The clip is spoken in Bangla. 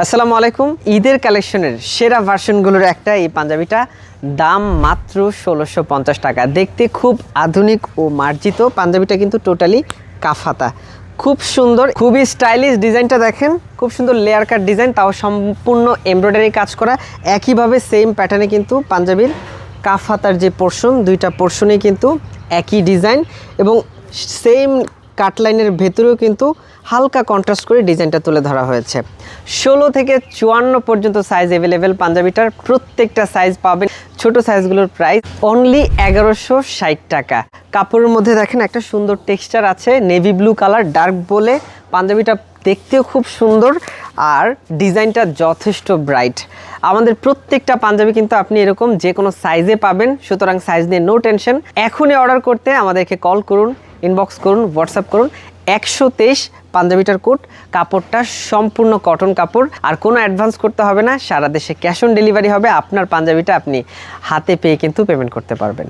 আসসালামু আলাইকুম। ঈদের কালেকশনের সেরা ভার্সনগুলোর একটা এই পাঞ্জাবিটা, দাম মাত্র ১৬৫০ টাকা। দেখতে খুব আধুনিক ও মার্জিত। পাঞ্জাবিটা কিন্তু টোটালি কাফাতা, খুব সুন্দর, খুবই স্টাইলিশ। ডিজাইনটা দেখেন, খুব সুন্দর লেয়ার কাট ডিজাইন, তাও সম্পূর্ণ এমব্রয়ডারি কাজ করা। একইভাবে সেম প্যাটার্নে কিন্তু পাঞ্জাবির কাফাতার যে পোর্শন, দুইটা পোর্শনেই কিন্তু একই ডিজাইন এবং সেম কাটলাইনের ভেতরেও কিন্তু হালকা কন্ট্রাস্ট করে ডিজাইনটা তুলে ধরা হয়েছে। ১৬ থেকে ৫৪ পর্যন্ত সাইজ অ্যাভেলেবেল। পাঞ্জাবিটার প্রত্যেকটা সাইজ পাবেন। ছোট সাইজগুলোর প্রাইস অনলি ১১৬০ টাকা। কাপড়ের মধ্যে দেখেন একটা সুন্দর টেক্সচার আছে, নেভি ব্লু কালার, ডার্ক বলে পাঞ্জাবিটা দেখতেও খুব সুন্দর আর ডিজাইনটা যথেষ্ট ব্রাইট। আমাদের প্রত্যেকটা পাঞ্জাবি কিন্তু আপনি এরকম যে কোনো সাইজে পাবেন, সুতরাং সাইজ নিয়ে নো টেনশন। এখনই অর্ডার করতে আমাদেরকে কল করুন, ইনবক্স করুন, হোয়াটসঅ্যাপ করুন। ১২৩ পাঞ্জাবিটার কোট, কাপড়টা সম্পূর্ণ কটন কাপড়, আর কোনো অ্যাডভান্স করতে হবে না। সারা দেশে ক্যাশ অন ডেলিভারি হবে। আপনার পাঞ্জাবিটা আপনি হাতে পেয়ে কিন্তু পেমেন্ট করতে পারবেন।